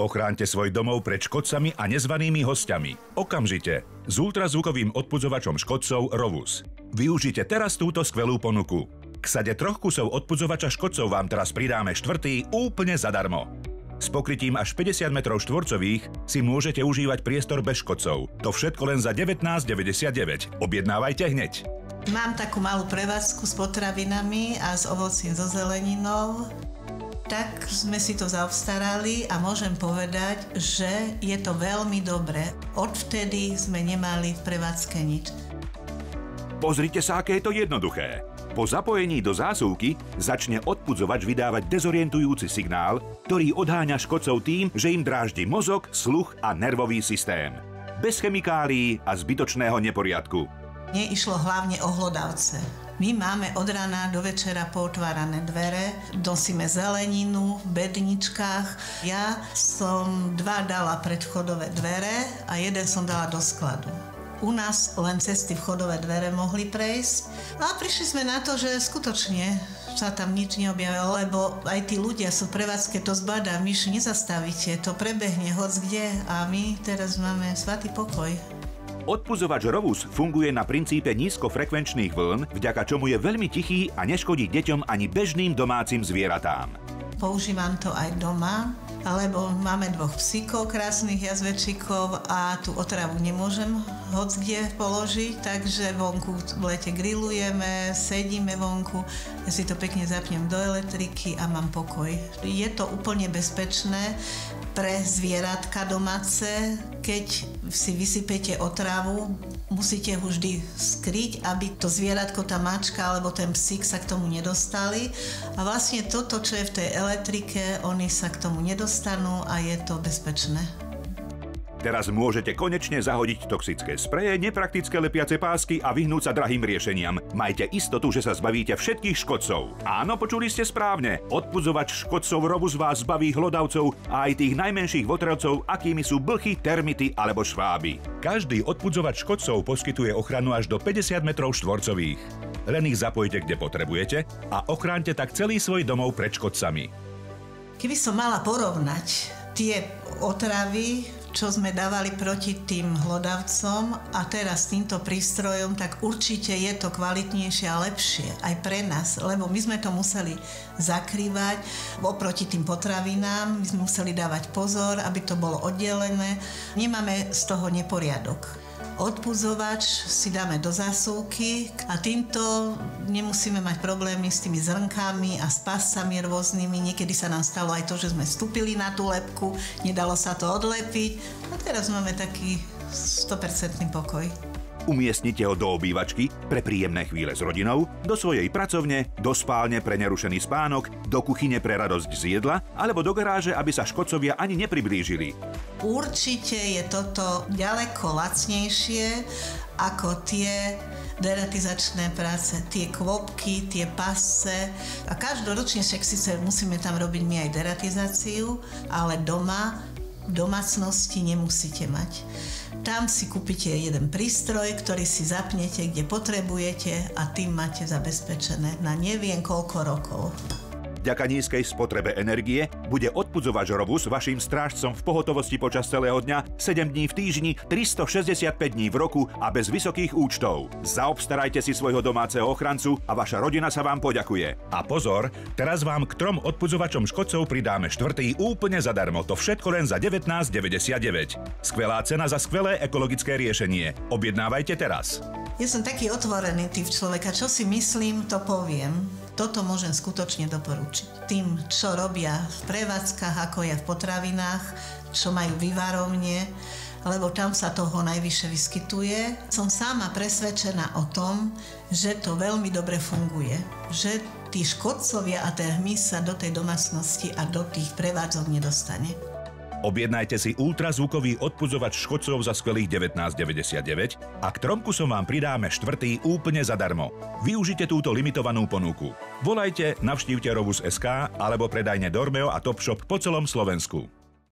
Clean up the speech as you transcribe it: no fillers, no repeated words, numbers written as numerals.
Ochráňte svoj domov pred škodcami a nezvanými hostiami. Okamžite. S ultrazvukovým odpudzovačom škodcov Rovus. Využite teraz túto skvelú ponuku. K sade 3 kusov odpudzovača škodcov vám teraz pridáme 4. úplne zadarmo. S pokrytím až 50 m2 si môžete užívať priestor bez škodcov. To všetko len za 19,99. Objednávajte hneď. Mám takú malú prevádzku s potravinami a s ovocím, so zeleninou. Tak sme si to zaobstarali a môžem povedať, že je to veľmi dobré. Odvtedy sme nemali v prevádzke nič. Pozrite sa, aké je to jednoduché. Po zapojení do zásuvky začne odpudzovač vydávať dezorientujúci signál, ktorý odháňa škodcov tým, že im dráždi mozog, sluch a nervový systém. Bez chemikálií a zbytočného neporiadku. Mne išlo hlavne o hlodavce. My máme od rána do večera pootvárané dvere, nosíme zeleninu v bedničkách. Ja som 2 dala pred vchodové dvere a 1 som dala do skladu. U nás len cez tie vchodové dvere mohli prejsť. A prišli sme na to, že skutočne sa tam nič neobjavilo, lebo aj tí ľudia sú v prevádzke, to zbadá, myš nezastavíte, to prebehne hockde a my teraz máme svatý pokoj. Odpudzovač Rovus funguje na princípe nízkofrekvenčných vln, vďaka čomu je veľmi tichý a neškodí deťom ani bežným domácim zvieratám. Používam to aj doma, alebo máme 2 psíkov, krásnych jazvečíkov a tú otravu nemôžem hockde položiť, takže vonku v lete grillujeme, sedíme vonku, ja si to pekne zapnem do elektriky a mám pokoj. Je to úplne bezpečné pre zvieratka domáce, keď si vysypete otravu, musíte ho vždy skryť, aby to zvieratko, tá mačka alebo ten psík sa k tomu nedostali. A vlastne toto, čo je v tej elektrike, oni sa k tomu nedostanú a je to bezpečné. Teraz môžete konečne zahodiť toxické spreje, nepraktické lepiace pásky a vyhnúť sa drahým riešeniam. Majte istotu, že sa zbavíte všetkých škodcov. Áno, počuli ste správne. Odpudzovač škodcov Rovus vás zbaví hlodavcov a aj tých najmenších votravcov, akými sú blchy, termity alebo šváby. Každý odpudzovač škodcov poskytuje ochranu až do 50 m2. Len ich zapojte, kde potrebujete a ochráňte tak celý svoj domov pred škodcami. Keby som mala porovnať tie otravy, čo sme dávali proti tým hlodavcom a teraz týmto prístrojom, tak určite je to kvalitnejšie a lepšie aj pre nás, lebo my sme to museli zakrývať oproti tým potravinám, my sme museli dávať pozor, aby to bolo oddelené. Nemáme z toho neporiadok. Odpudzovač si dáme do zásuvky a týmto nemusíme mať problémy s tými zrnkami a s páscami rôznymi. Niekedy sa nám stalo aj to, že sme vstúpili na tú lebku, nedalo sa to odlepiť a teraz máme taký 100% pokoj. Umiestnite ho do obývačky pre príjemné chvíle s rodinou, do svojej pracovne, do spálne pre nerušený spánok, do kuchyne pre radosť z jedla alebo do garáže, aby sa škodcovia ani nepriblížili. Určite je toto ďaleko lacnejšie ako tie deratizačné práce, tie kvopky, tie pasce. A každoročne však síce musíme tam robiť my aj deratizáciu, ale doma v domácnosti nemusíte mať. Tam si kúpite jeden prístroj, ktorý si zapnete, kde potrebujete a tým máte zabezpečené na neviem koľko rokov. Vďaka nízkej spotrebe energie bude odpudzovač Rovus vaším strážcom v pohotovosti počas celého dňa, 7 dní v týždni, 365 dní v roku a bez vysokých účtov. Zaobstarajte si svojho domáceho ochrancu a vaša rodina sa vám poďakuje. A pozor, teraz vám k 3 odpudzovačom škodcov pridáme 4. úplne zadarmo, to všetko len za 19,99. Skvelá cena za skvelé ekologické riešenie. Objednávajte teraz. Ja som taký otvorený typ človeka, čo si myslím, to poviem. Toto môžem skutočne doporučiť. Tým, čo robia v prevádzkach, ako je v potravinách, čo majú vyvarovne, lebo tam sa toho najvyššie vyskytuje. Som sama presvedčená o tom, že to veľmi dobre funguje. Že tí škodcovia a ten hmyz sa do tej domácnosti a do tých prevádzok nedostane. Objednajte si ultrazvukový odpudzovač škodcov za skvelých 19,99 a k 3 kusom vám pridáme 4. úplne zadarmo. Využite túto limitovanú ponuku. Volajte, navštívte Rovus.sk alebo predajne Dormeo a Topshop po celom Slovensku.